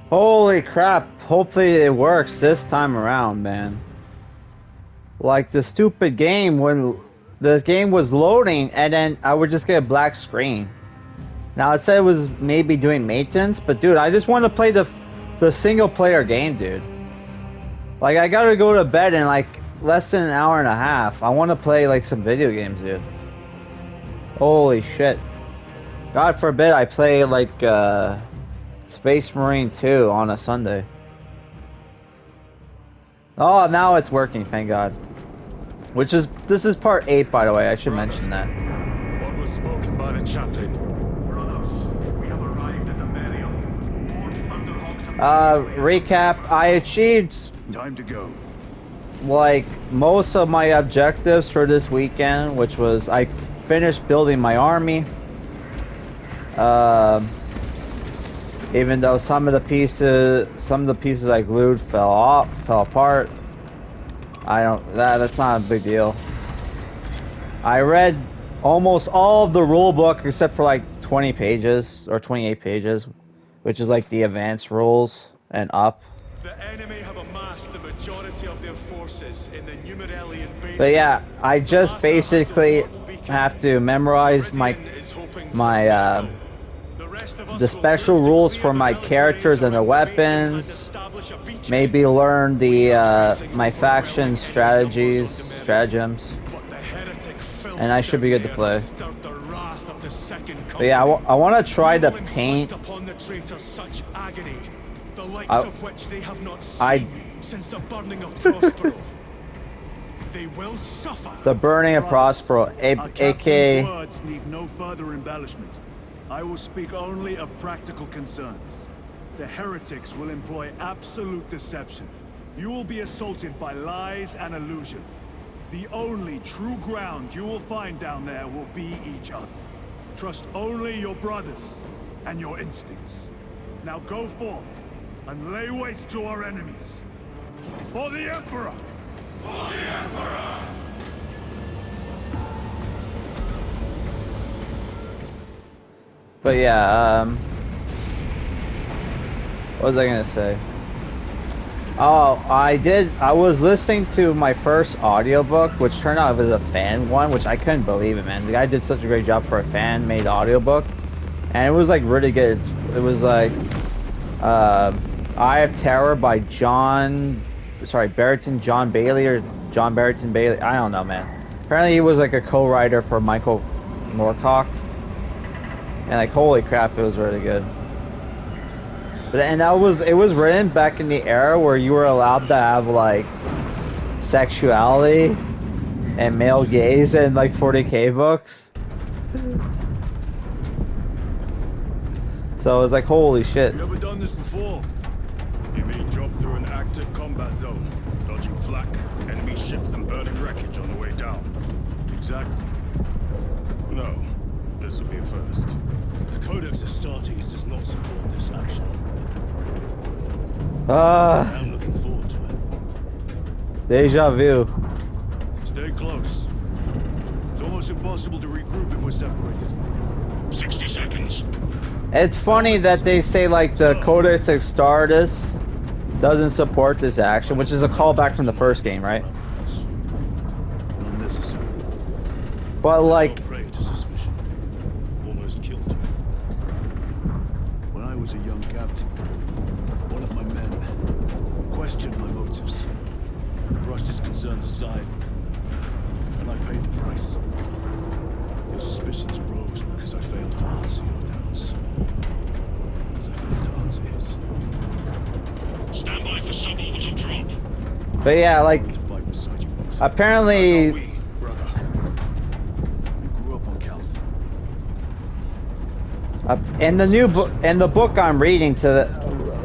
Holy crap, hopefully it works this time around, man. Like the stupid game when the game was loading and then I would just get a black screen. Now it said it was maybe doing maintenance, but dude, I just want to play the single player game, dude. Like I gotta go to bed in like less than an hour and a half. I want to play like some video games, dude. Holy shit. God forbid I play like Space Marine 2 on a Sunday. Oh, now it's working, thank God. This is part 8, by the way, I should mention that. What was spoken by the chaplain? Brothers, we have arrived at the burial. Fort Thunderhawk's Recap, I achieved Time to go. like most of my objectives for this weekend, which was I finished building my army. Even though some of the pieces I glued fell apart. That's not a big deal. I read almost all of the rule book except for like 20 pages or 28 pages, which is like the advanced rules and up. The enemy have amassed the majority of their forces in the Numeralian basin. But yeah, I just basically have to memorize the special rules for my characters and their weapons. Maybe learn the my faction stratagems, and I should be good to play. But yeah, I want to try to paint. Since the burning of Prospero. They will suffer. The burning of Prospero, aka. Words need no further embellishment. I will speak only of practical concerns. The heretics will employ absolute deception. You will be assaulted by lies and illusion. The only true ground you will find down there will be each other. Trust only your brothers and your instincts. Now go forth and lay waste to our enemies. For the Emperor! For the Emperor! But yeah, what was I gonna say? Oh, I was listening to my first audiobook, which turned out it was a fan one, which I couldn't believe it, man. The guy did such a great job for a fan-made audiobook. And it was like really good. It was like Eye of Terror by Barrington John Bailey or John Barrington Bailey. I don't know, man. Apparently he was like a co-writer for Michael Moorcock. And like holy crap, it was really good. But and it was written back in the era where you were allowed to have like sexuality and male gaze in like 40k books. So it was like holy shit. You ever done this before? You mean drop through an active combat zone, dodging flak, enemy ships and burning wreckage on the way down? Exactly. No, this will be a first. The Codex Astartes does not support this action. I'm looking forward to it. Deja vu. Stay close. It's almost impossible to regroup if we're separated. 60 seconds. It's funny that they say like the Codex Astartes doesn't support this action, which is a callback from the first game, right? Unnecessary. But like, Prey to suspicion. Almost killed you. When I was a young captain, one of my men questioned my motives, brushed his concerns aside, and I paid the price. Your suspicions arose because I failed to answer your doubts. As I failed to answer his. Stand by for suborbital drop. but yeah, like To fight beside you both. apparently. We, brother. You grew up on Calth. In the new book, in the book I'm reading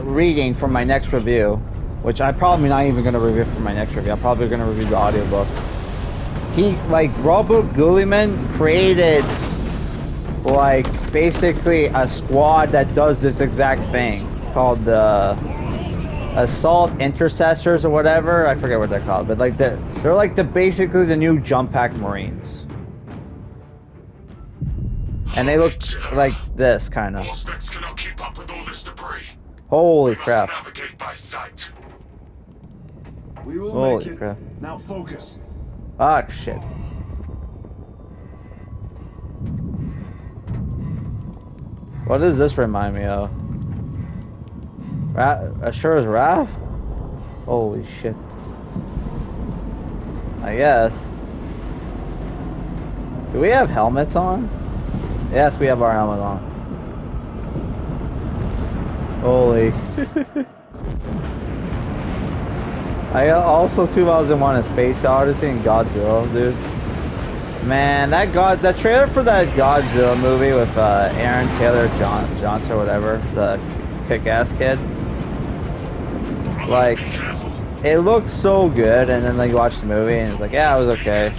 reading for my next review, which I'm probably not even going to review for my next review. I'm probably going to review the audiobook. Robert Guilliman created like basically a squad that does this exact thing called the Assault Intercessors or whatever. I forget what they're called, but like they're like basically the new Jump Pack Marines. And they look like this kind of. Auspex cannot keep up with all this debris. Holy We must crap. navigate by sight. We will Holy make it. crap. Now focus. Ah, shit. What does this remind me of? Asura's Wrath? Holy shit. I guess. Do we have helmets on? Yes, we have our helmet on. Holy. I also 2001 A Space Odyssey and Godzilla, dude. Man, that trailer for that Godzilla movie with Aaron Taylor Johnson or whatever, the kick-ass kid. Like, Be careful. it looked so good, and then like you watch the movie and it's like, yeah, it was okay.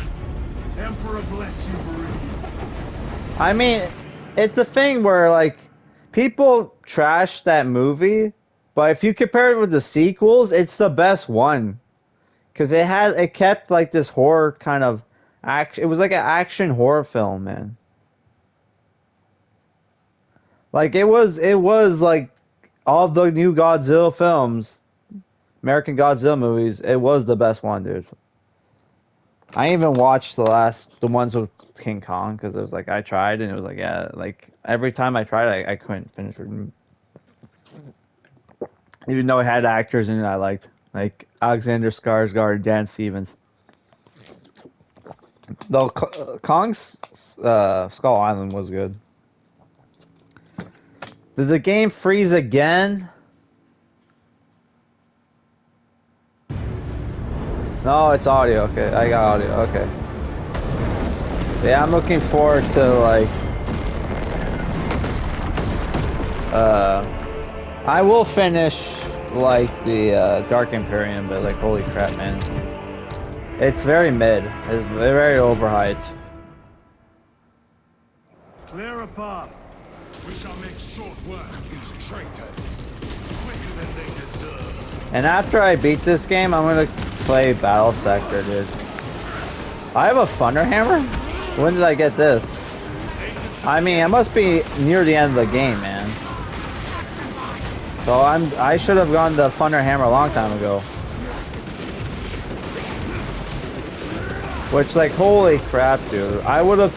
Emperor bless you, Baru. I mean, it's a thing where like people trash that movie, but if you compare it with the sequels, it's the best one because it kept like this horror kind of action. It was like an action horror film, man. Like it was like all the new Godzilla films, American Godzilla movies. It was the best one, dude. I even watched the ones with King Kong because it was like I tried and it was like yeah, like every time I tried I couldn't finish it. Even though it had actors in it I liked, like Alexander Skarsgård and Dan Stevens. Though Kong's Skull Island was good. Did the game freeze again? No, it's audio. Okay, I got audio. Okay. Yeah, I'm looking forward to like. I will finish like the Dark Imperium, but like holy crap, man, it's very mid. It's very overhyped. Clear a path. We shall make short work of these traitors. Quicker than they deserve. And after I beat this game, I'm gonna play Battle Sector, dude. I have a Thunder Hammer? When did I get this? I mean, I must be near the end of the game, man. So I should have gone to Thunder Hammer a long time ago. Which, like, holy crap, dude. I would have...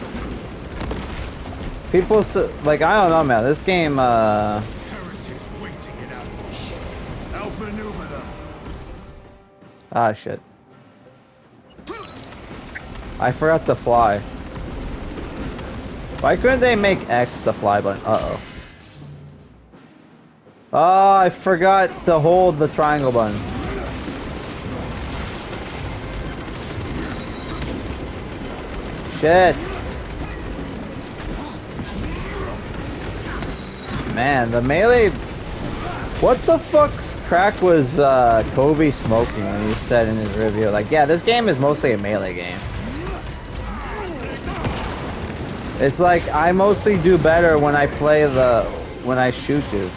People, like, I don't know, man. This game, Heretics waiting in ambush. Outmaneuver them. Ah, shit. I forgot to fly. Why couldn't they make X the fly button? Uh-oh. Oh, I forgot to hold the triangle button. Shit. Man, the melee... What the fuck's crack was Kobe smoking when he said in his review? Like, yeah, this game is mostly a melee game. It's like, I mostly do better when I play when I shoot you.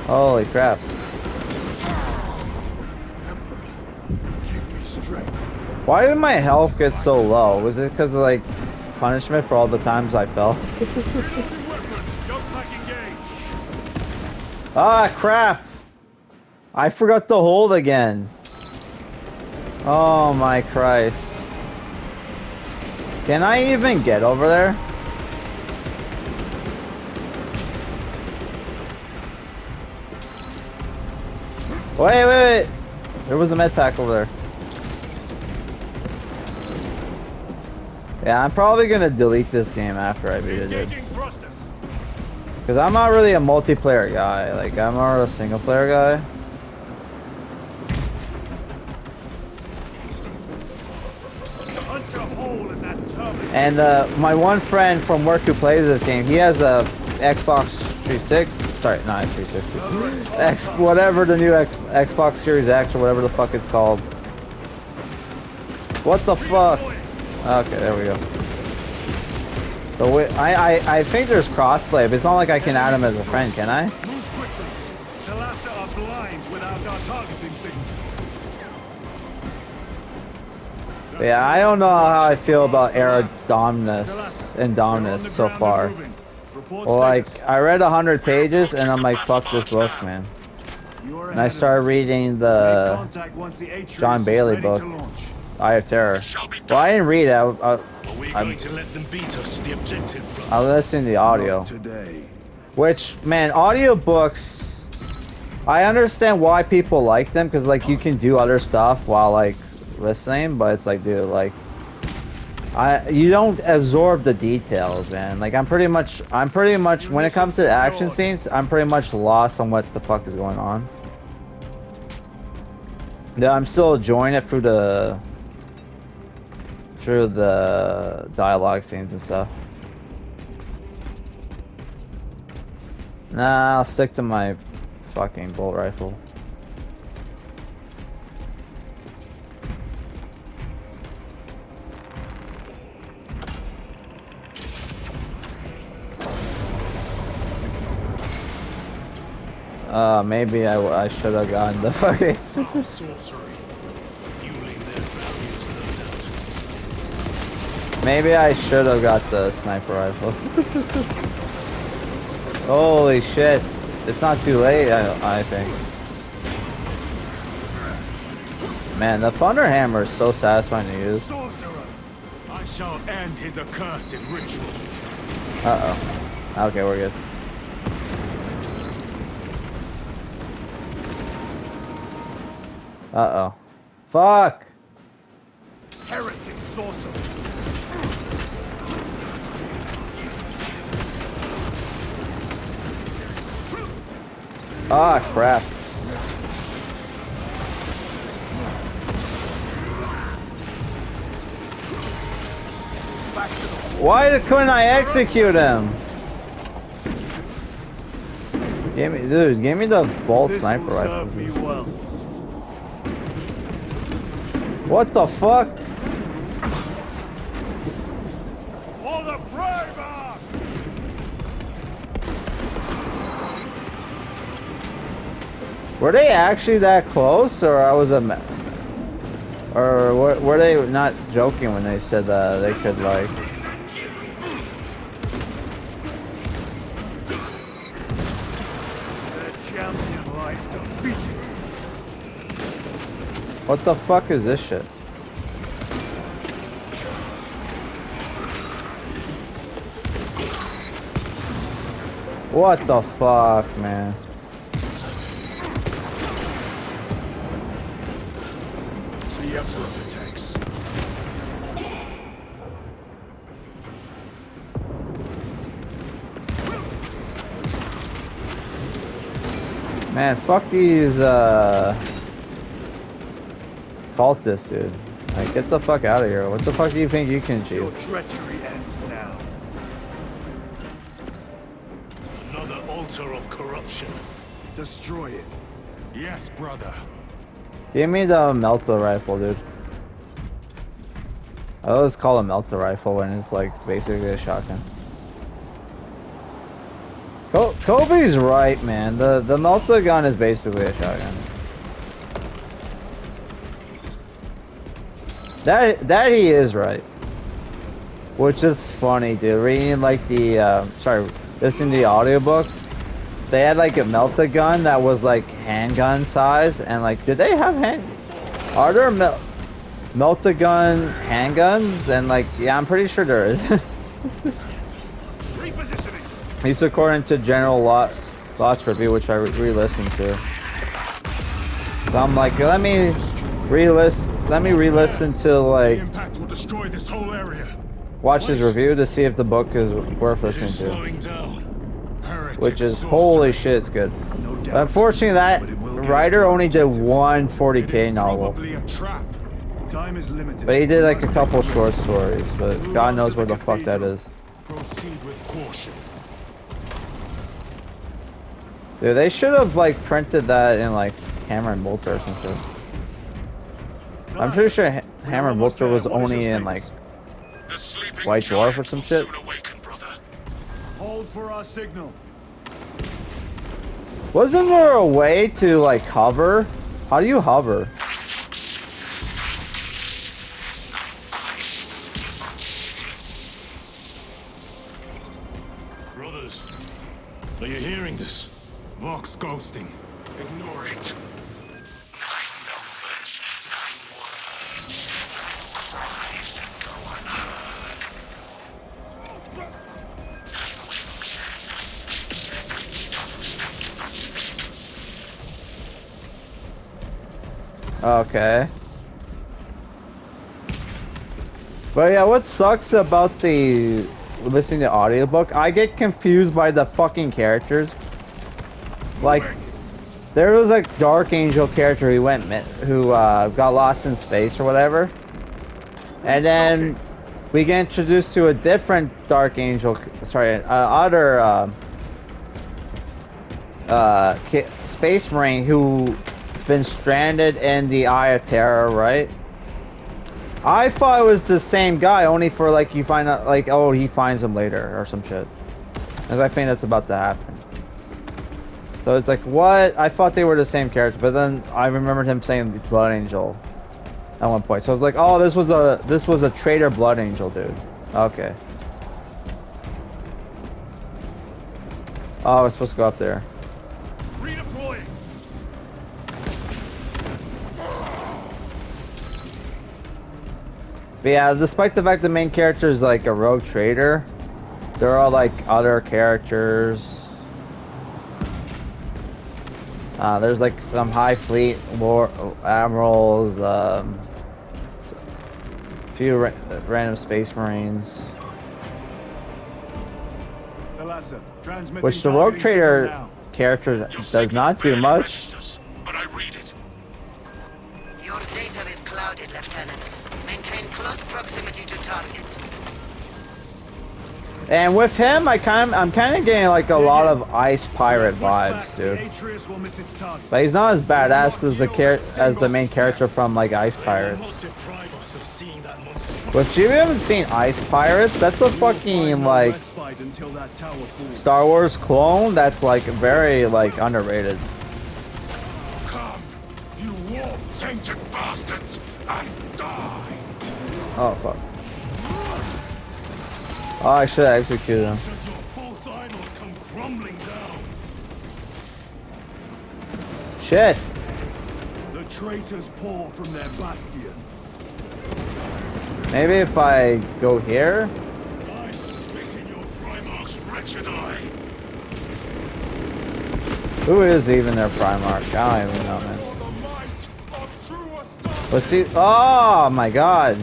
Holy crap. Emperor, give me strength. Why did my health get so low? Was it because of, like, punishment for all the times I fell? Ah, crap! I forgot to hold again. Oh my Christ. Can I even get over there? Wait. There was a med pack over there. Yeah, I'm probably gonna delete this game after I beat it, dude. Because I'm not really a multiplayer guy. Like, I'm more a single player guy. Punch a hole in that tub. And my one friend from work who plays this game, he has a Xbox 360. Sorry, not 360. Whatever the new Xbox Series X or whatever the fuck it's called. What the fuck? Okay, there we go. So I think there's crossplay, but it's not like I can add him as a friend, can I? Move quickly. Talassa are blind without our targeting signal. Yeah, I don't know how I feel about Era Dominus and Dominus so far. Report Well, like, status. I read 100 pages and I'm like, fuck this book, man. You're And I ahead of started us. reading Make the contact once the Atreus John is Bailey ready book, to launch. Eye of Terror. Shall be Well, done. I didn't read it. Are we going to let them beat us to the objective, brother? I listened to the audio. Not today. Which, man, audiobooks, I understand why people like them, because, like, you can do other stuff while, like, listening, but it's like, dude, like, you don't absorb the details, man. Like, I'm pretty much, when it comes to the action scenes, I'm pretty much lost on what the fuck is going on. Yeah, I'm still enjoying it through the dialogue scenes and stuff. Nah, I'll stick to my fucking bolt rifle. Maybe I should have gotten the fucking. Foul sorcery. Fueling their values, no doubt. Maybe I should have got the sniper rifle. Holy shit! It's not too late, I think. Man, the Thunder Hammer is so satisfying to use. Sorcerer! I shall end his accursed rituals. Uh oh. Okay, we're good. Uh oh. Fuck! Heretic sorcerer! Ah, crap. Why couldn't I execute him? Give me the bolt sniper rifle. Serve me well. What the fuck? For the braver! Were they actually that close, or or were they not joking when they said that they could, like? The champion lies defeated. What the fuck is this shit? What the fuck, man? The Emperor attacks. Man, fuck these cultists, dude. Like, get the fuck out of here. What the fuck do you think you can Your achieve? treachery ends now. Another altar of corruption. Destroy it. Yes, brother. Give me the melta rifle, dude. I always call a melta rifle when it's like basically a shotgun. Kobe's right, man. The melta gun is basically a shotgun. That he is right. Which is funny, dude. Reading like the listening to the audiobook, they had like a melta gun that was like handgun size, and like, did they have are there melta gun handguns? And like, yeah, I'm pretty sure there is. Repositioning. At least according to General Lots review, which I re-listened to. So I'm like, let me re-listen to, The like, impact will destroy this whole area. watch his review to see if the book is worth It is listening to. slowing down. Heretic Which is, sorcerer. holy shit, it's good. No doubt. But unfortunately, that But it will get us writer to our only did objective. one It 40k is novel. probably a trap. Time is limited. But he did We like a must couple take short risks. stories, but Move God on knows to where the the fuck that cathedral. is. Proceed with caution. Dude, they should have like printed that in like Hammer and Bolter or some shit. I'm pretty sure Hammer and Bolter was only in like The sleeping White Dwarf or giant some will shit. soon awaken, brother. Hold for our signal. Wasn't there a way to like hover? How do you hover? Brothers, Ignore it. My numbers, my words. Cries that go unheard. Okay. But yeah, what sucks about the listening to audiobook, I get confused by the fucking characters. Like, there was a Dark Angel character who got lost in space or whatever, and then we get introduced to a different Dark Angel, other Space Marine who's been stranded in the Eye of Terror, right? I thought it was the same guy, only for like you find out like, oh, he finds him later or some shit. Because I think that's about to happen. So it's like, what? I thought they were the same character, but then I remembered him saying Blood Angel at one point. So I was like, oh, this was a traitor Blood Angel dude. Okay. Oh, we're supposed to go up there. Redeploying. But yeah, despite the fact the main character is like a rogue trader, there are like other characters. There's like some high fleet war admirals, a few random space marines. Thalassa, transmitting Which the rogue targeting trader signal now. character does not do much. Registers, but I read it. Your data is clouded, Lieutenant. Maintain close proximity to target. And with him, I'm kind of getting like a lot of Ice Pirate vibes, dude. Atreus will miss its target. But he's not as badass as the main character from like Ice Pirates. Deprive us of seeing that monstrosity. But if you haven't seen Ice Pirates, that's a fucking like Respite until that tower falls. Star Wars clone that's like very like underrated. Come, you warp-tainted bastards, and die. Oh fuck. Oh, I should have executed him. As your false idols come crumbling down. Shit. The traitors pour from their bastion. Maybe if I go here. I spit in your Primarch's wretched eye. Who is even their Primarch? I don't even know, man. For the might of true Astarte. Let's see. Oh my god.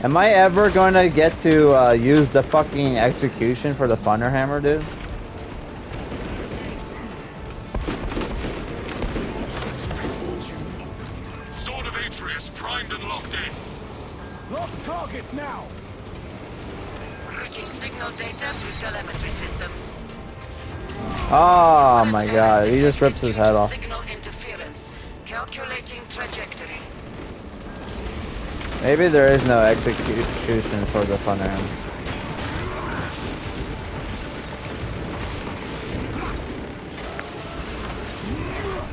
Am I ever going to get to use the fucking execution for the Thunderhammer, dude? Sword of Atreus primed and locked in. Lock target now. Routing signal data through telemetry systems. Oh my god, he just rips his head off. Signal interference. Calculating trajectory. Maybe there is no execution for the Thunderhammer.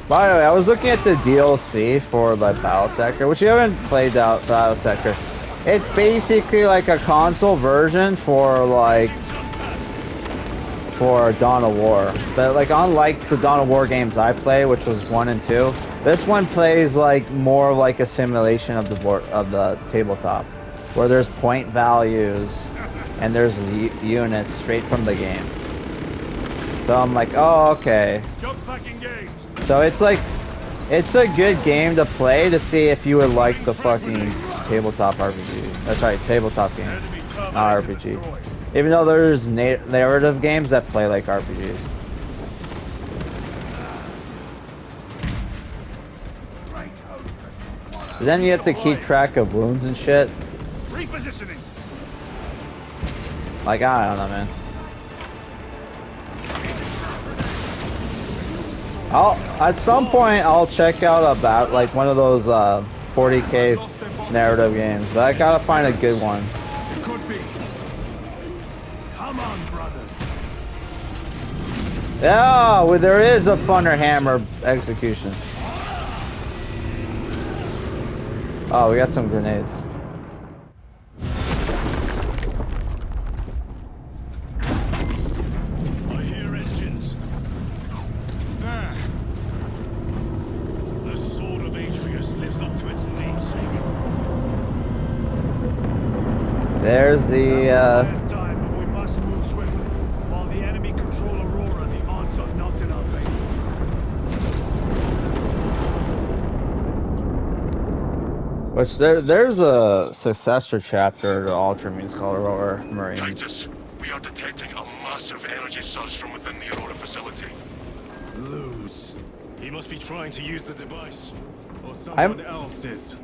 By the way, I was looking at the DLC for the Battle Sector, which you haven't played out Battle Sector. It's basically like a console version for Dawn of War. But like unlike the Dawn of War games I play, which was 1 and 2, this one plays like more like a simulation of the board of the tabletop, where there's point values and there's units straight from the game. So I'm like, oh okay. Jump back engaged. So it's like, it's a good game to play to see if you would like the fucking tabletop RPG. That's right, tabletop game, Enemy turbine not RPG. destroyed. Even though there's narrative games that play like RPGs. But then you have to keep track of wounds and shit. Repositioning. Like, I don't know, man. At some point I'll check out about like one of those 40k narrative games, but I gotta find a good one. It could be. Come on, brother. Yeah, well, there is a Thunderhammer execution. Oh, we got some grenades. I hear engines. There. Codex lives up to its namesake. There's the Last time, but we must move swiftly. While the enemy control Aurora, the odds are not in our favor. which there's a successor chapter to Ultramarines called Aurora Marine. Titus, we are detecting a massive energy surge from within the Aurora facility. Lose. He must be trying to use the device. Or I'm- someone else is.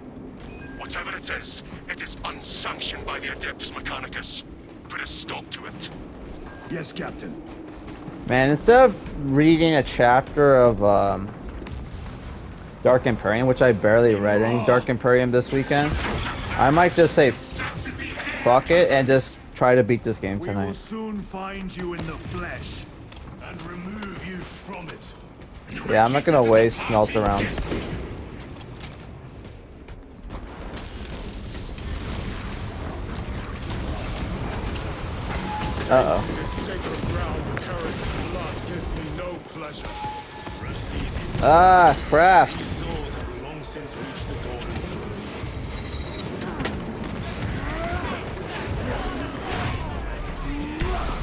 Whatever it is unsanctioned by the Adeptus Mechanicus. Put a stop to it. Yes, Captain. Man, instead of reading a chapter of Dark Imperium, which I barely read any Dark Imperium this weekend, I might just say fuck it and just try to beat this game We will tonight. soon find you in the flesh. And remove you from it. Yeah, I'm not gonna waste melt rounds. Uh-oh. This sacred ground with heretic blood gives me no pleasure. Rest easy. Ah, crap. These souls have long since reached the dawn.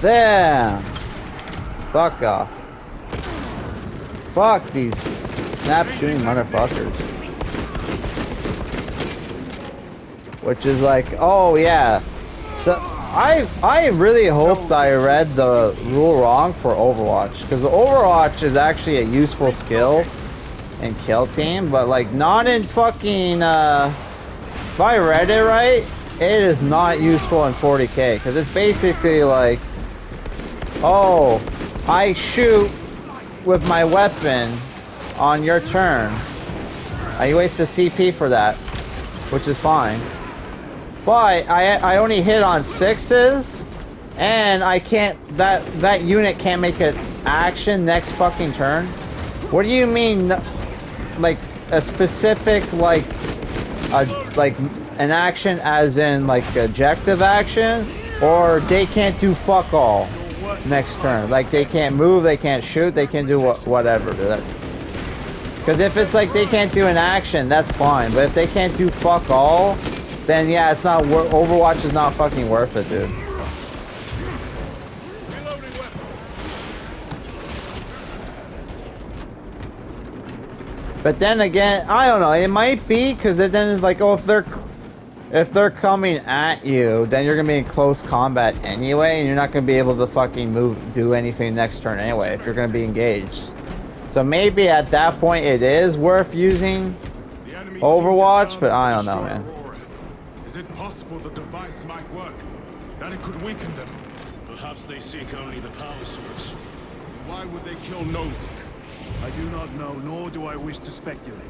Damn. Fuck off. Fuck these snap shooting motherfuckers. Which is like, oh yeah. So I really hoped I read the rule wrong for Overwatch, because Overwatch is actually a useful skill in Kill Team, but like not in fucking if I read it right, it is not useful in 40k, because it's basically like, oh, I shoot with my weapon on your turn. I waste a CP for that, which is fine. But I only hit on 6s, and I can't, that unit can't make an action next fucking turn. What do you mean, like a specific like an action as in like objective action, or they can't do fuck all next turn? Like they can't move, they can't shoot, they can do whatever. Because if it's like they can't do an action, that's fine. But if they can't do fuck all, then yeah, it's not. Overwatch is not fucking worth it, dude. But then again, I don't know. It might be because then it's like, oh, if they're coming at you, then you're gonna be in close combat anyway, and you're not gonna be able to fucking do anything next turn anyway if you're gonna be engaged. So maybe at that point it is worth using The enemy Overwatch, seem but determined I to don't know, destroy man. Aurora. Is it possible the device might work? That it could weaken them? Perhaps they seek only the power source. Why would they kill Nozick? I do not know, nor do I wish to speculate.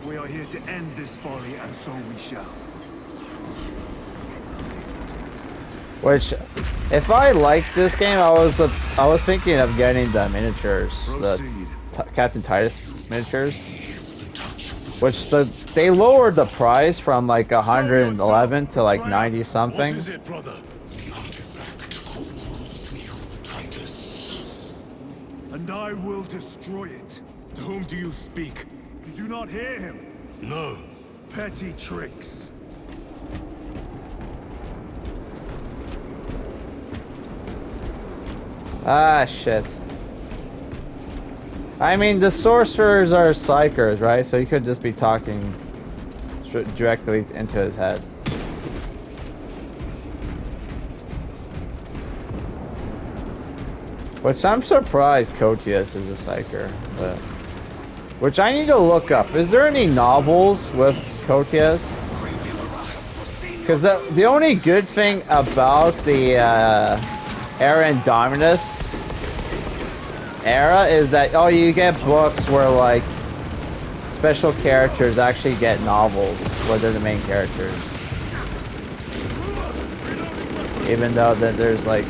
We are here to end this folly, and so we shall. Which, if I liked this game, I was thinking of getting the miniatures, the Proceed. Captain Titus miniatures. Which they lowered the price from like 111 to like 90 What something. is it, brother? The artifact calls to you, Titus. And I will destroy it. To whom do you speak? You do not hear him. No. Petty tricks. Ah, shit. I mean, the sorcerers are psychers, right? So you could just be talking directly into his head. Which I'm surprised Cotius is a psyker. But, which I need to look up. Is there any novels with Cotius? Because the only good thing about the Era Indominus era is that, oh, you get books where like special characters actually get novels where they're the main characters, even though that there's like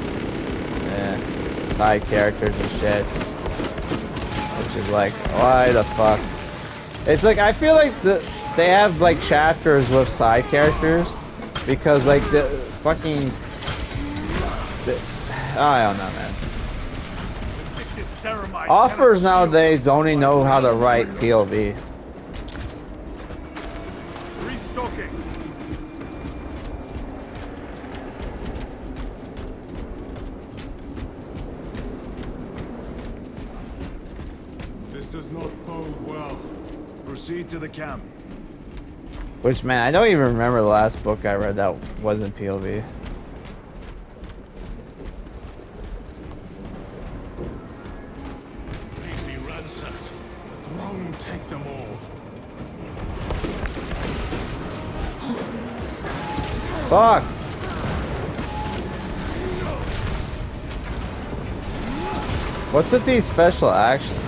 side characters and shit, which is like, why the fuck? It's like, I feel like they have like chapters with side characters because like the fucking I don't know, man. Offers nowadays only know how to write POV. Restocking. This does not bode well. Proceed to the camp. Which, man, I don't even remember the last book I read that wasn't POV. Completely ransacked. Rome take them all. Fuck! What's with these special actions?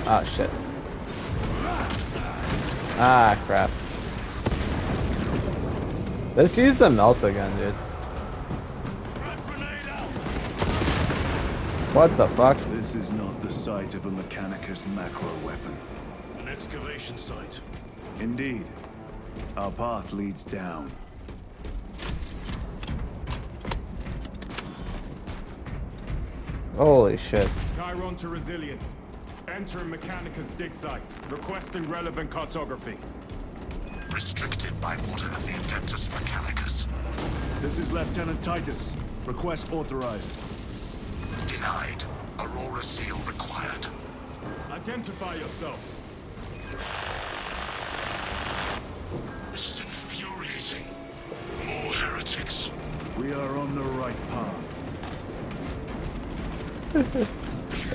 Oh shit. Ah, crap. Let's use the melt again, dude. What the fuck? This is not the site of a Mechanicus macro weapon. An excavation site. Indeed. Our path leads down. Holy shit. Chiron to Resilient. Enter Mechanicus dig site. Requesting relevant cartography. Restricted by order of the Adeptus Mechanicus. This is Lieutenant Titus. Request authorized. Denied. Aurora seal required. Identify yourself. This is infuriating. More heretics. We are on the right path.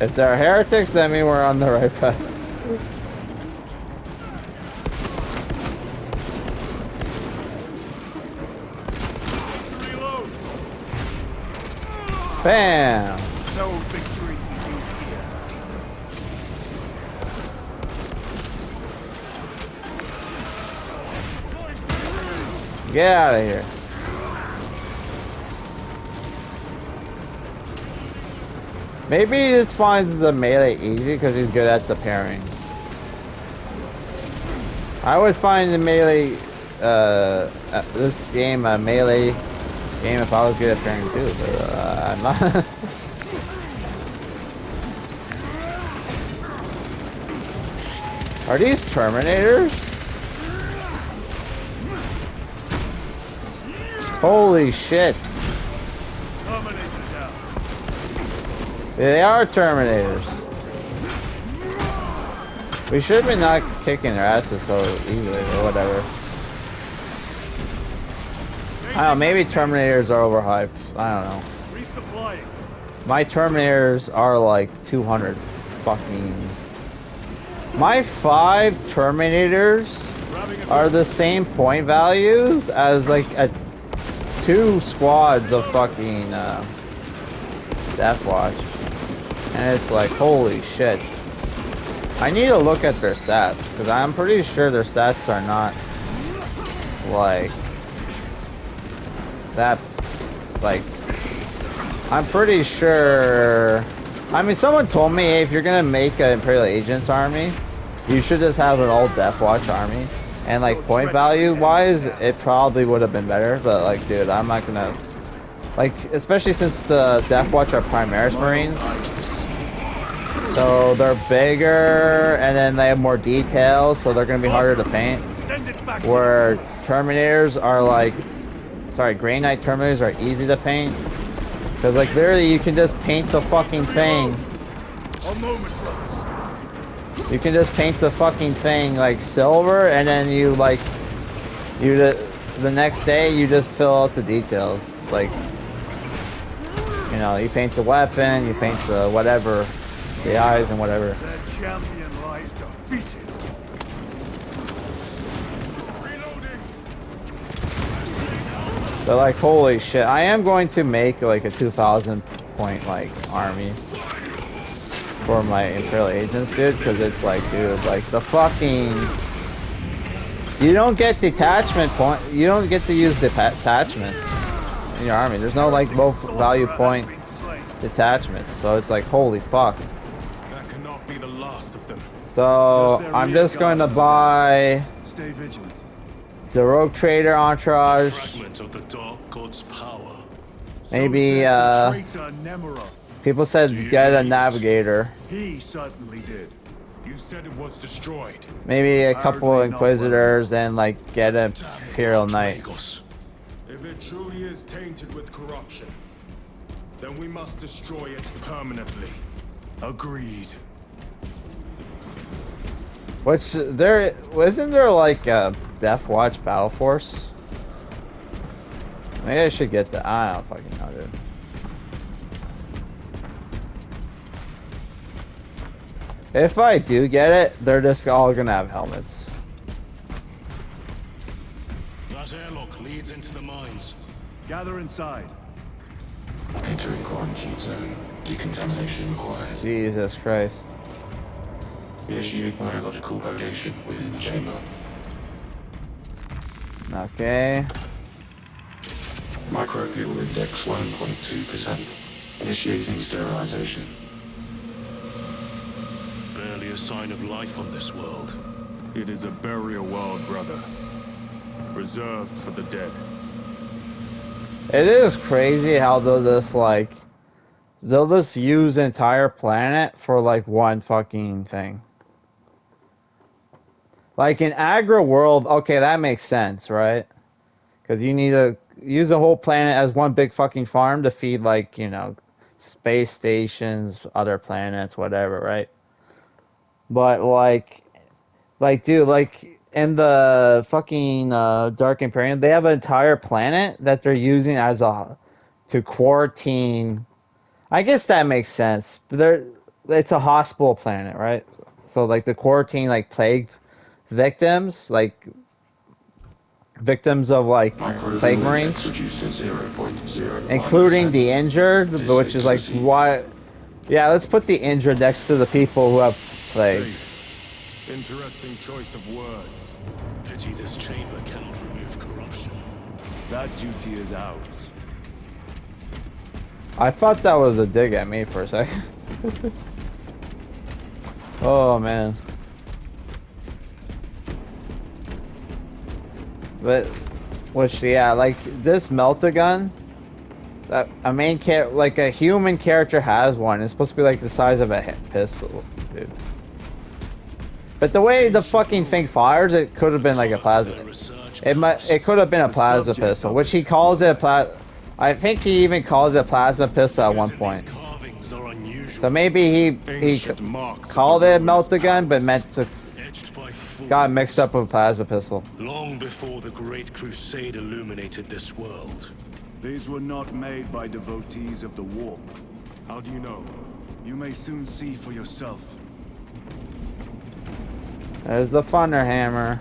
If they're heretics, that means we're on the right path. Reload! Bam! No victory for you here. Get out of here. Maybe he just finds the melee easy because he's good at the pairing. I would find the melee, this game a melee game if I was good at pairing too, but I'm not. Are these Terminators? Holy shit. Terminator down. They are Terminators. We should be not kicking their asses so easily or whatever. I don't know, maybe Terminators are overhyped. I don't know. Resupplying. My Terminators are like 200 fucking... My 5 Terminators are the same point values as like 2 squads of fucking Deathwatch. And it's like, holy shit. I need to look at their stats, because I'm pretty sure their stats are not, like, that, like, I'm pretty sure, I mean, someone told me, hey, if you're gonna make an Imperial Agents army, you should just have an old Deathwatch army. And, like, point value-wise, it probably would have been better, but, like, dude, I'm not gonna, like, especially since the Deathwatch are Primaris Marines. So they're bigger, and then they have more details, so they're gonna be harder to paint. Where Terminators are like, sorry, Grey Knight Terminators are easy to paint, because like literally you can just paint the fucking thing. You can just paint the fucking thing like silver, and then you like, the next day you just fill out the details. Like, you know, you paint the weapon, you paint the whatever. The eyes and whatever. Their champion lies defeated. They're like, holy shit. I am going to make like a 2,000 point like army for my Imperial Agents, dude, because it's like, dude, like the fucking, you don't get detachment point, you don't get to use detachments in your army. There's no like low value point detachments, so it's like, holy fuck. Be the last of them. So I'm just going to buy Stay vigilant. the Rogue Trader Entourage. Fragment of the Dark God's power. Maybe Traitor Nemeroth. people said get a Navigator. He certainly did. You said it was destroyed. Maybe a couple Apparently of not Inquisitors and like get an Imperial Knight. If it truly is tainted with corruption, then we must destroy it permanently. Agreed. Which there wasn't there like a Death Watch Battle Force? Maybe I should get that. I don't fucking know, dude. If I do get it, they're just all gonna have helmets. That airlock leads into the mines. Gather inside. Entering quarantine zone. Decontamination required. Jesus Christ. Initiate biological purgation within the chamber. Okay. Microbial index 1.2%. Initiating sterilization. Barely a sign of life on this world. It is a burial world, brother. Reserved for the dead. It is crazy how they'll just use the entire planet for like one fucking thing. Like in Agro World, okay, that makes sense, right? Because you need to use the whole planet as one big fucking farm to feed, like, you know, space stations, other planets, whatever, right? But dude, like in the fucking Dark Imperium, they have an entire planet that they're using as to quarantine. I guess that makes sense. But it's a hospital planet, right? So like the quarantine, like plague victims, like victims of like plague marines, Reduced to 0.05%. including the injured, which is like why. Yeah, let's put the injured next to the people who have plagues. Safe. Interesting choice of words. Pity this chamber cannot remove corruption. That duty is ours. I thought that was a dig at me for a second. Oh man. But, which, yeah, like this melt-a-gun, that a main like a human character has one. It's supposed to be like the size of a pistol, dude. But the way the fucking thing fires, it could have been like a plasma. It could have been a plasma pistol, which he calls it a I think he even calls it a plasma pistol at one point. So maybe he called it a melt-a-gun, but meant to got mixed up with a plasma pistol. Long before the Great Crusade illuminated this world. These were not made by devotees of the warp. How do you know? You may soon see for yourself. There's the Thunder Hammer.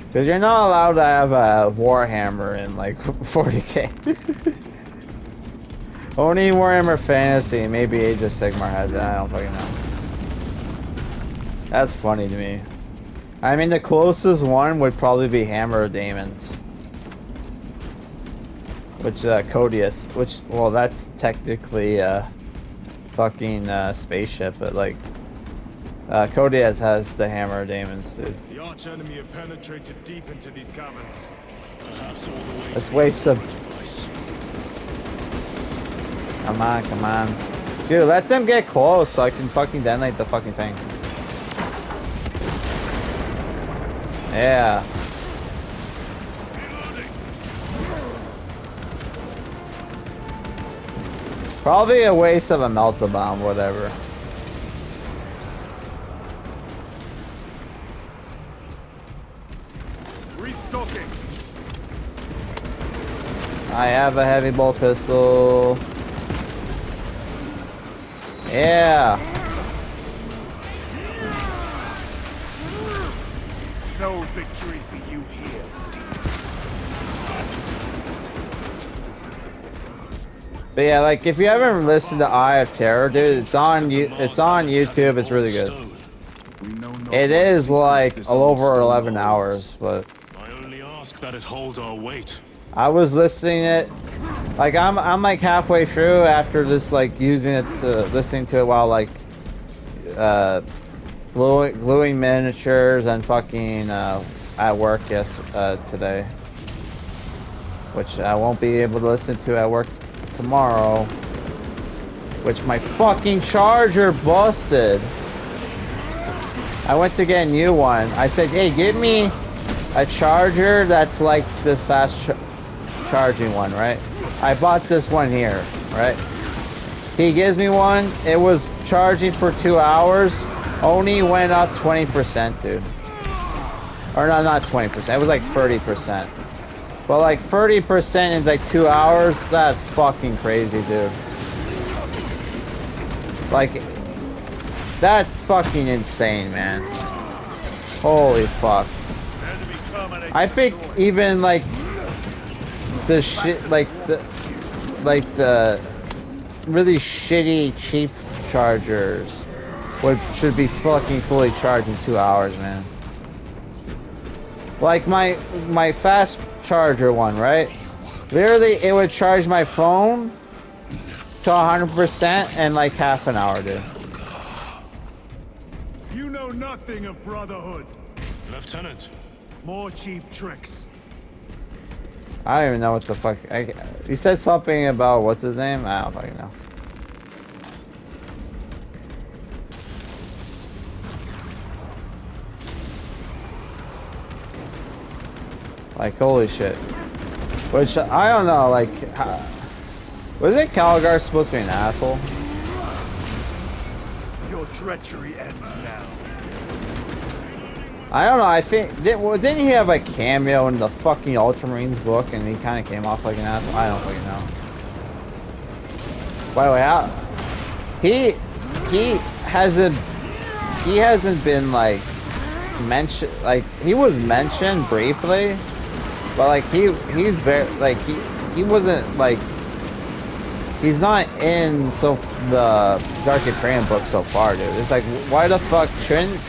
Because you're not allowed to have a Warhammer in like 40k. Only Warhammer Fantasy, maybe Age of Sigmar has it, I don't fucking know. That's funny to me. I mean, the closest one would probably be Hammer of Daemons. Which, Codius. Which, well, that's technically a fucking spaceship, but like... Codius has the Hammer of Daemons, dude. The arch enemy have penetrated deep into these caverns. Perhaps all the way Let's to waste the some... device. Come on, come on. Dude, let them get close so I can fucking detonate the fucking thing. Yeah. Probably a waste of a melt-a-bomb, whatever. Restocking. I have a heavy bolt pistol. Yeah. No victory for you here. But yeah, like if you haven't listened to Eye of Terror, dude, it's on YouTube. It's really good. We know not It what is secrets like this a little old over stone 11 holds. hours, but I only ask that it hold our weight. I was listening it. Like I'm like halfway through after just like using it to listening to it while like gluing miniatures and fucking at work today, which I won't be able to listen to at work tomorrow, which my fucking charger busted. I went to get a new one. I said, hey, give me a charger that's like this fast charging one, right? I bought this one here, right? He gives me one. It was charging for 2 hours. Only went up 20%, dude. Or no, not 20%. It was like 30%. But like 30% in like 2 hours, that's fucking crazy, dude. Like, that's fucking insane, man. Holy fuck. I think even like the shit, like the really shitty cheap chargers should be fucking fully charged in 2 hours, man. Like my fast charger one, right? Literally, it would charge my phone to 100% in like half an hour, dude. You know nothing of Brotherhood. Lieutenant. More cheap tricks. I don't even know what the fuck. He said something about what's his name? I don't fucking know. Like, holy shit. Which, I don't know, like, wasn't Calgar supposed to be an asshole? Your treachery ends now. I don't know, I think, didn't he have a cameo in the fucking Ultramarines book and he kind of came off like an asshole? I don't fucking know. By the way, he hasn't been, like, mentioned, like, he was mentioned briefly, but, like, he's very, like, he wasn't, like, he's not in the Dark Ukrainian book so far, dude. It's like, why the fuck shouldn't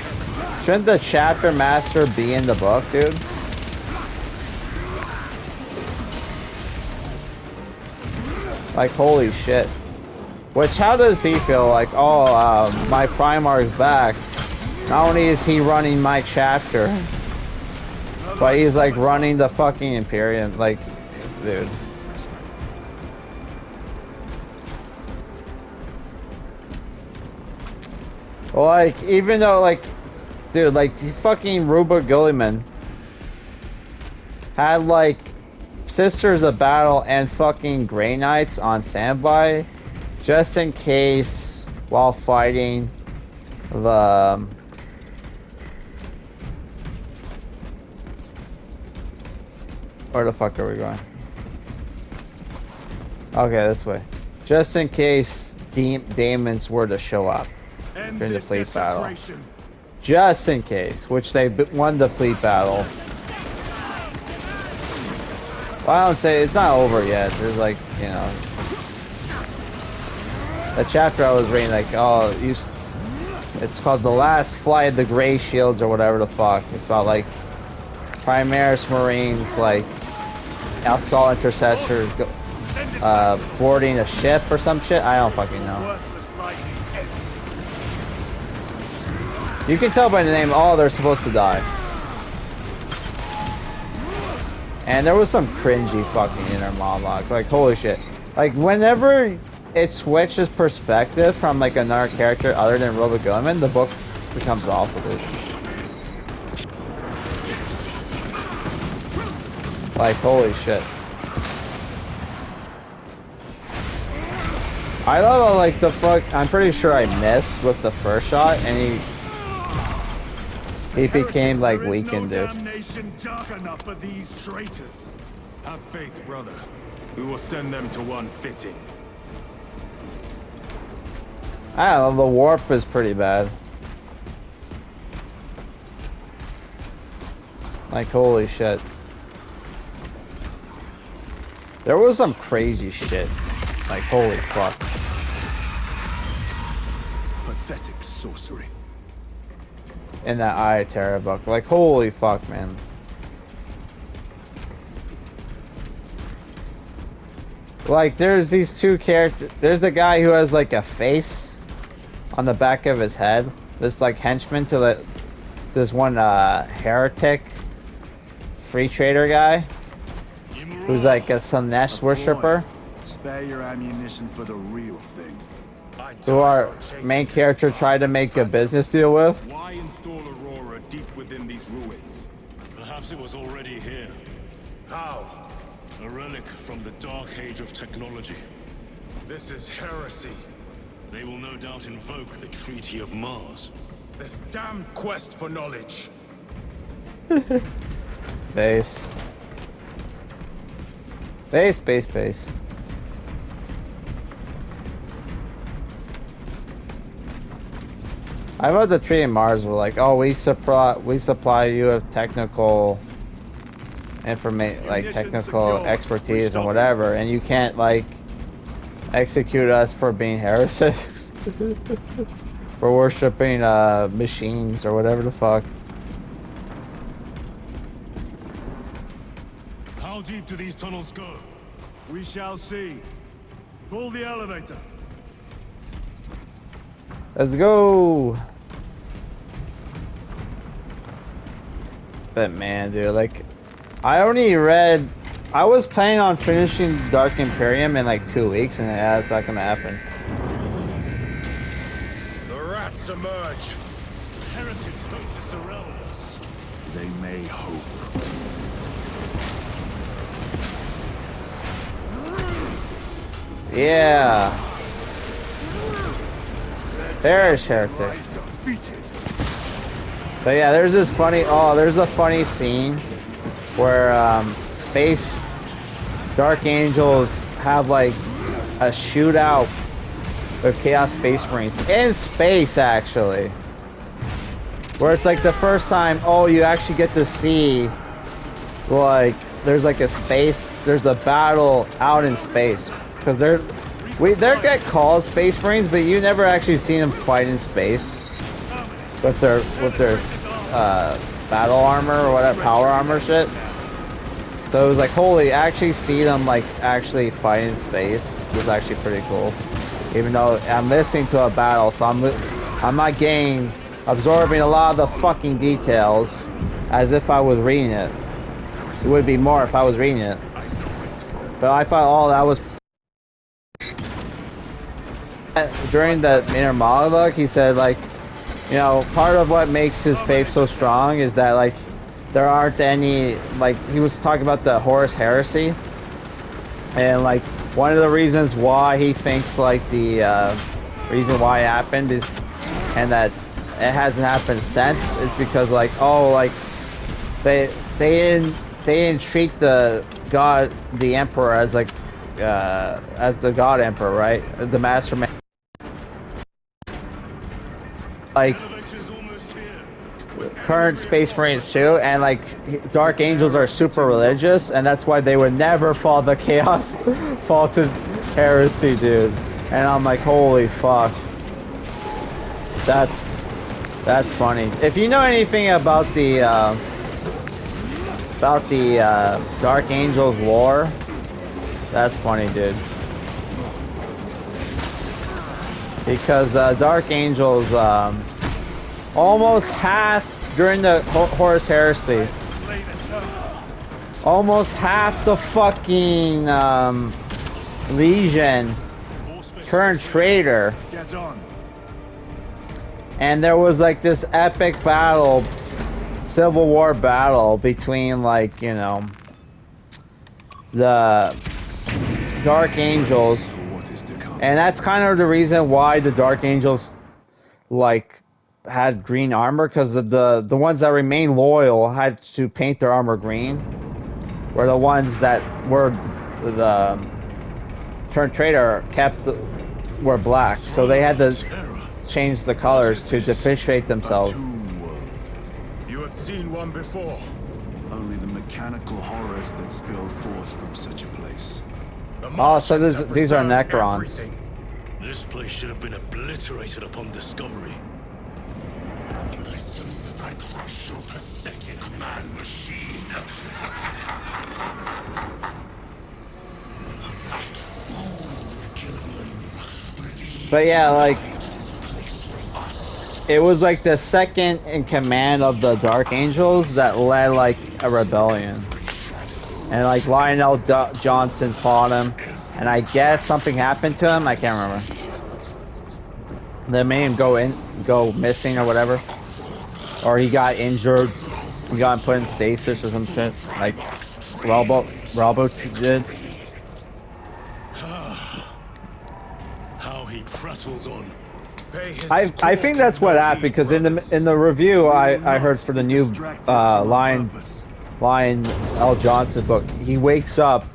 the chapter master be in the book, dude? Like, holy shit. Which, how does he feel? Like, oh, my Primarch's back. Not only is he running my chapter, but he's like running the fucking Imperium. Like, dude. Well, like, even though, like, dude, like, fucking Ruba Gilliman had, like, Sisters of Battle and fucking Grey Knights on standby, just in case, while fighting the... Where the fuck are we going? Okay, this way. Just in case Daemons were to show up during the fleet battle. Just in case, which they won the fleet battle. Well, I don't say it's not over yet. There's like, you know, the chapter I was reading, like, oh, it's called The Last Flight of the Grey Shields or whatever the fuck. It's about like Primaris Marines, like assault intercessors boarding a ship or some shit. I don't fucking know. You can tell by the name, oh, they're supposed to die. And there was some cringy fucking inner monologue. Like, holy shit. Like, whenever it switches perspective from, like, another character other than Ruba Gilliman, the book becomes awful, dude. Like, holy shit. I love how, like, the fuck... I'm pretty sure I missed with the first shot, and he became, like, weakened, dude. Dark enough for these traitors. Have faith, brother. We will send them to one fitting. I don't know, the warp is pretty bad. Like, holy shit. There was some crazy shit. Like, holy fuck. Pathetic sorcery. In that Eye of Terror book. Like, holy fuck, man. Like, there's these two characters. There's the guy who has, like, a face on the back of his head. This, like, henchman to this one, heretic free trader guy. Who's, like, a Slanesh worshipper. Spare your ammunition for the real thing. who our main character tried to make a business deal with. Why install Aurora deep within these ruins? Perhaps it was already here. How? A relic from the Dark Age of technology. This is heresy. They will no doubt invoke the Treaty of Mars. This damn quest for knowledge. Base. Base, base, base. I thought the Treaty of Mars were like, oh, we supply you with technical information, like technical expertise and whatever, and you can't like execute us for being heretics, for worshiping machines or whatever the fuck. How deep do these tunnels go? We shall see. Pull the elevator. Let's go. But man, dude, like, I was planning on finishing Dark Imperium in like 2 weeks, and that's not gonna happen. The rats emerge. Heretics hope to surround us. They may hope. Yeah. There's Heretic. But yeah, there's this funny, there's a funny scene where Space Dark Angels have like a shootout with Chaos Space Marines in space, actually, where it's like the first time you actually get to see like there's a battle out in space, because they get called Space Marines, but you never actually seen them fight in space with their battle armor or whatever, power armor shit. So it was like, holy, actually see them like actually fight in space was actually pretty cool. Even though I'm listening to a battle, so I'm not absorbing a lot of the fucking details as if I was reading it. It would be more if I was reading it. But I thought that was. During the inner monologue, he said, like, you know, part of what makes his faith so strong is that, like, there aren't any, like, he was talking about the Horus Heresy, and, like, one of the reasons why he thinks, like, the reason why it happened is, and that it hasn't happened since, is because, like, they didn't treat the Emperor as, like, as the God Emperor, right? The Mastermind. Like current Space Marines too, and like Dark Angels are super religious, and that's why they would never fall to heresy, dude. And I'm like, holy fuck, that's funny. If you know anything about the Dark Angels lore, that's funny, dude. Because Dark Angels, almost half during the Horus Heresy, almost half the fucking Legion turned traitor. And there was like this epic battle, Civil War battle between, like, you know, the Dark Angels. And that's kind of the reason why the Dark Angels, like, had green armor, because the ones that remained loyal had to paint their armor green, where the ones that were the turned traitor were black. So they had to change the colors to differentiate themselves. You have seen one before. Only the mechanical horrors that spill forth from such a place. Oh, so these are Necrons. Everything. This place should have been obliterated upon discovery. Listen as I crush your pathetic man machine. That fool, Gilliman. But yeah, like, it was like the second in command of the Dark Angels that led like a rebellion. And like Lionel Johnson fought him, and I guess something happened to him. I can't remember. They made him go missing or whatever, or he got injured. He got put in stasis or some shit, like Robo did. How he prattles on. I think that's what happened because in the review I heard for the new Lion L. Johnson book, he wakes up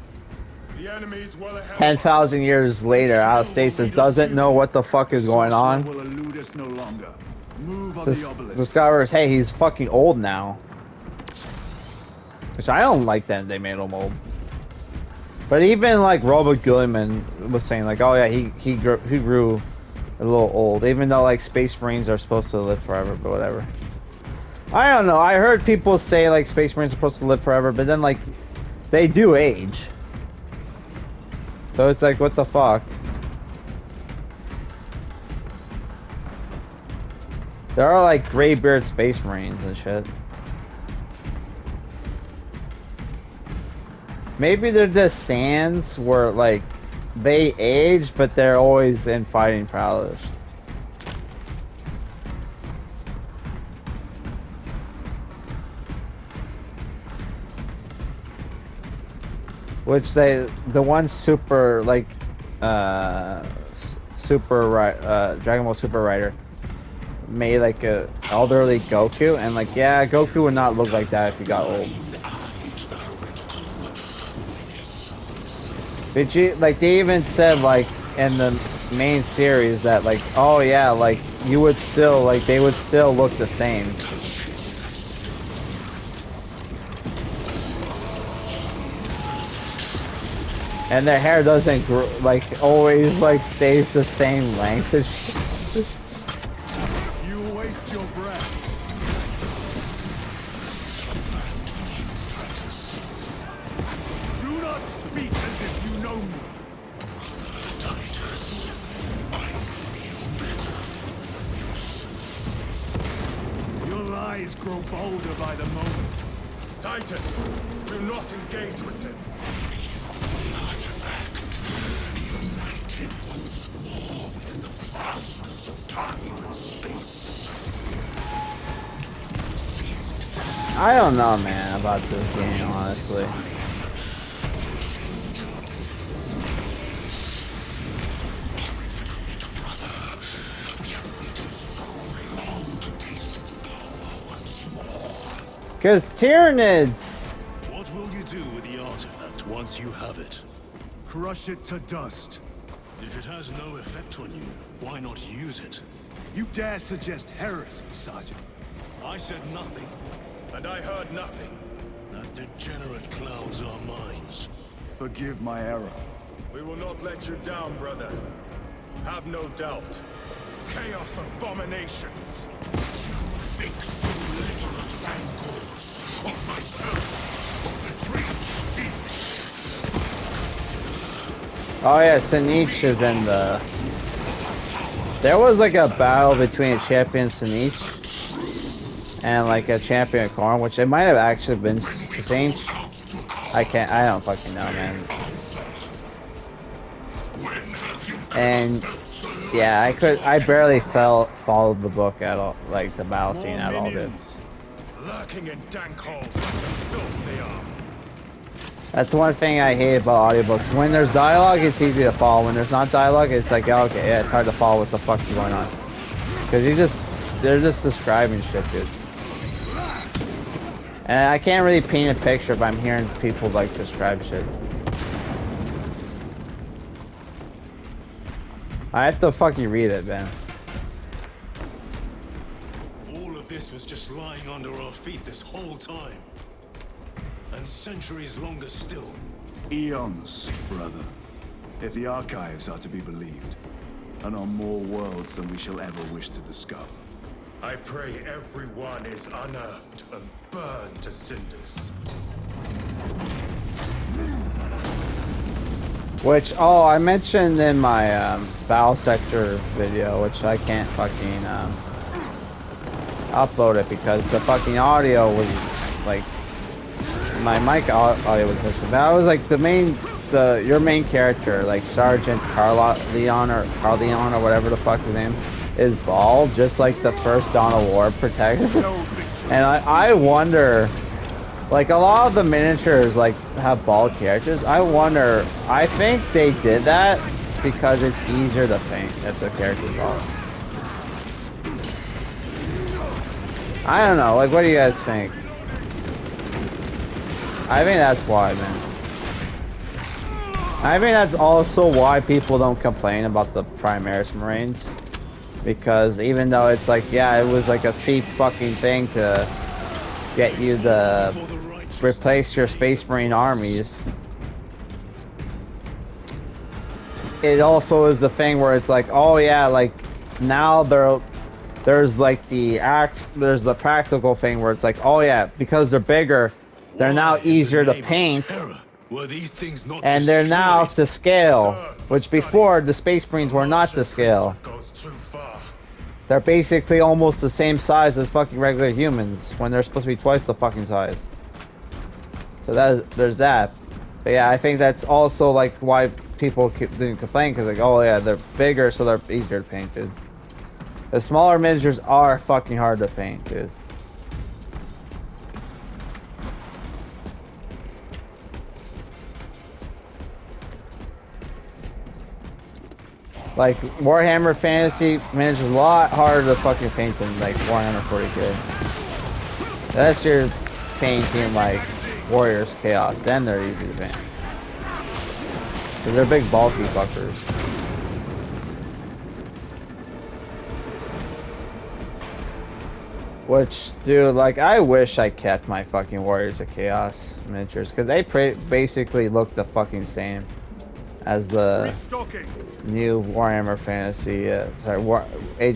10,000 years later out of stasis, doesn't know what the fuck is going on. Discovers, hey, he's fucking old now. Which I don't like that they made him old. But even like Robert Gilliman was saying, like, oh yeah, he grew a little old, even though like Space Marines are supposed to live forever, but whatever. I don't know. I heard people say like Space Marines are supposed to live forever, but then like they do age. So it's like, what the fuck? There are like graybeard Space Marines and shit. Maybe they're just Sands where like they age, but they're always in fighting prowess. Which the one super like Dragon Ball Super Rider made like a elderly Goku, and like, yeah, Goku would not look like that if he got old. But you, like, they even said like in the main series that like, oh yeah, like you would still like they would still look the same. And their hair doesn't grow, like always like stays the same length. You waste your breath. Do not speak as if you know me. Your lies grow bolder by the moment. Titus, do not engage with him. I don't know, man, about this game, honestly. Because Tyranids! What will you do with the artifact once you have it? Crush it to dust. If it has no effect on you, why not use it? You dare suggest heresy, Sergeant? I said nothing. And I heard nothing. That degenerate clouds our minds. Forgive my error. We will not let you down, brother. Have no doubt. Chaos abominations. You think so little of Thancors, of myself, of the great Siege. Oh yeah, Sinich is in the... There was like a battle between a champion Sinich and like a champion Korn, which it might have actually been Sinich. I don't fucking know, man. And yeah, I barely followed the book at all, like the battle scene at all, dude. Lurking in dank holes like the filth they are. That's the one thing I hate about audiobooks. When there's dialogue, it's easy to follow. When there's not dialogue, it's like, oh, okay, yeah, it's hard to follow what the fuck's going on. Because they're just describing shit, dude. And I can't really paint a picture if I'm hearing people, like, describe shit. I have to fucking read it, man. All of this was just lying under our feet this whole time. And centuries longer still. Eons, brother. If the archives are to be believed. And on more worlds than we shall ever wish to discover. I pray everyone is unearthed and burned to cinders. Which, oh, I mentioned in my Battle Sector video, which I can't fucking upload it because the fucking audio was like, my mic audio was missing. But I was like your main character, like Sergeant Carleon or whatever the fuck his name. is bald, just like the first Dawn of War protagonist. And I wonder, like a lot of the miniatures like have bald characters. I wonder, I think they did that because it's easier to paint if the character's bald. I don't know, like what do you guys think? I think that's why, man. I think that's also why people don't complain about the Primaris Marines. Because even though it's like, yeah, it was like a cheap fucking thing to get you the replace your Space Marine armies, it also is the thing where it's like, oh yeah, like now there's like there's the practical thing where it's like, oh yeah, because they're bigger, they're now easier to paint. And they're now to scale, which before the Space Marines were not to scale. They're basically almost the same size as fucking regular humans when they're supposed to be twice the fucking size. So there's that. But yeah, I think that's also like why people didn't complain, because like, oh yeah, they're bigger, so they're easier to paint, dude. The smaller miniatures are fucking hard to paint, dude. Like, Warhammer Fantasy miniatures a lot harder to fucking paint than, like, Warhammer 40k. Unless you're painting, like, Warriors Chaos, then they're easy to paint. Because they're big, bulky fuckers. Which, dude, like, I wish I kept my fucking Warriors of Chaos miniatures. Because they basically look the fucking same as the new Warhammer Fantasy, Age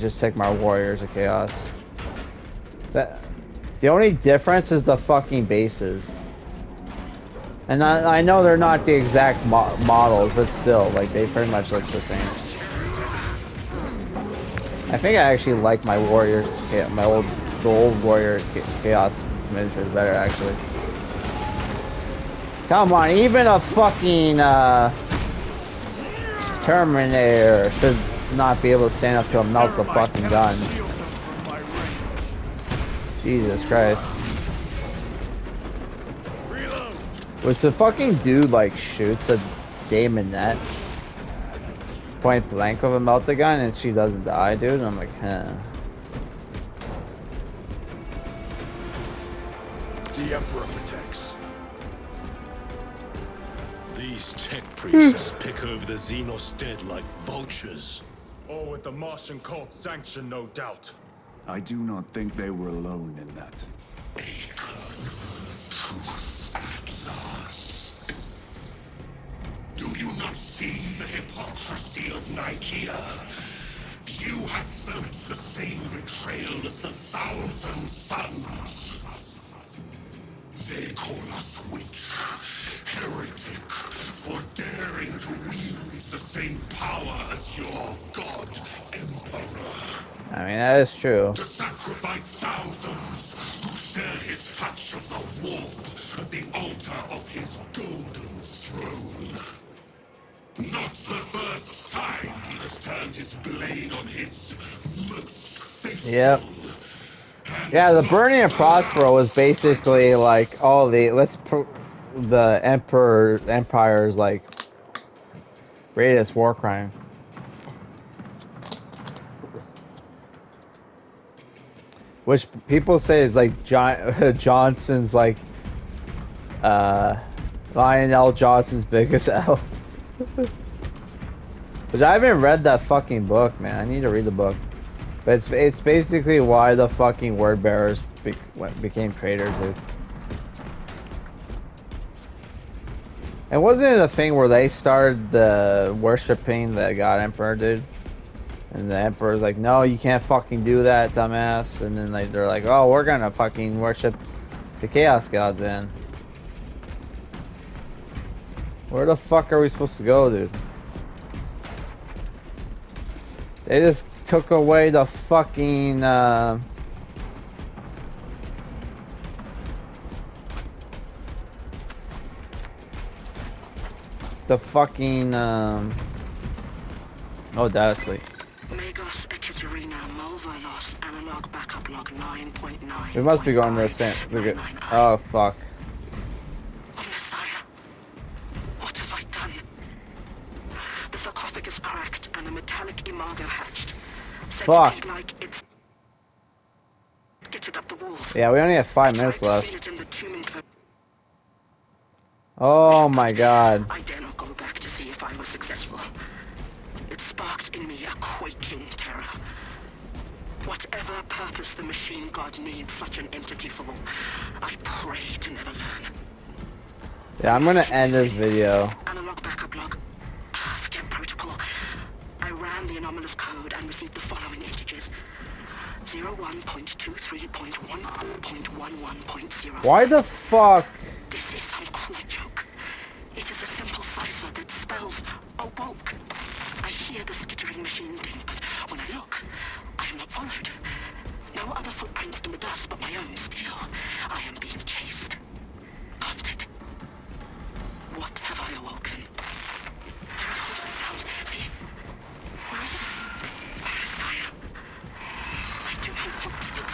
of Sigmar Warriors of Chaos. The only difference is the fucking bases. And I know they're not the exact models, but still, like, they pretty much look the same. I think I actually like my Warriors, the old Warrior Chaos miniatures better, actually. Come on, even a fucking, Terminator should not be able to stand up to a melt the fucking gun. Jesus Christ. Which the fucking dude like shoots a Daemonette point blank of a melt the gun and she doesn't die, dude. And I'm like, huh. The Emperor protects. These tech priests pick over the Xenos dead like vultures. All with the Martian cult's sanction, no doubt. I do not think they were alone in that. Do you not see the hypocrisy of Nicaea? You have felt the same betrayal as the Thousand Sons. They call us witch, heretic, for daring to wield the same power as your god, Emperor. I mean, that is true. To sacrifice thousands who share his touch of the warp at the altar of his golden throne. Not the first time he has turned his blade on his most faithful. Yep. Yeah, the burning of Prospero was basically like all the the empire's like greatest war crime. Which people say is like Johnson's like Lionel Johnson's biggest L. Which I haven't read that fucking book, man. I need to read the book. But it's basically why the fucking word bearers became traitors, dude. And wasn't it a thing where they started the worshipping the God Emperor, dude? And the Emperor's like, no, you can't fucking do that, dumbass. And then they're like, oh, we're gonna fucking worship the Chaos Gods then. Where the fuck are we supposed to go, dude? They just took away the fucking, the fucking, oh, data sleep. Magos Katerina Mulverlos, analog backup log 9.9. We must be going to the same. Oh fuck. Oh, Messiah. What have I done? The sarcophagus cracked and a metallic imago hatched. Fuck. Like it's skittered up the walls. Yeah, we only have 5 I minutes tried to left. seal it in the tomb enclosure. Oh my god. I dare not go back to see if I was successful. It sparked in me a quaking terror. Whatever purpose the machine god needs such an entity for, I pray to never learn. Yeah, I'm gonna end this video. Analog backup log. Forget protocol. I ran the anomalous code and received the following integers. 01.23.1.11.0. Why the fuck? This is some cruel joke. It is a simple cipher that spells awoke. I hear the skittering machine thing, but when I look, I am not followed. No other footprints in the dust but my own still. I am being chased. Hunted. What have I awoken? I recorded the sound. See? Where is it? Messiah. I do not want to look.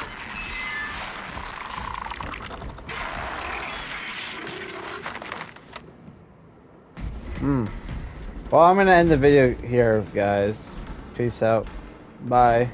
Well, I'm gonna end the video here, guys. Peace out. Bye.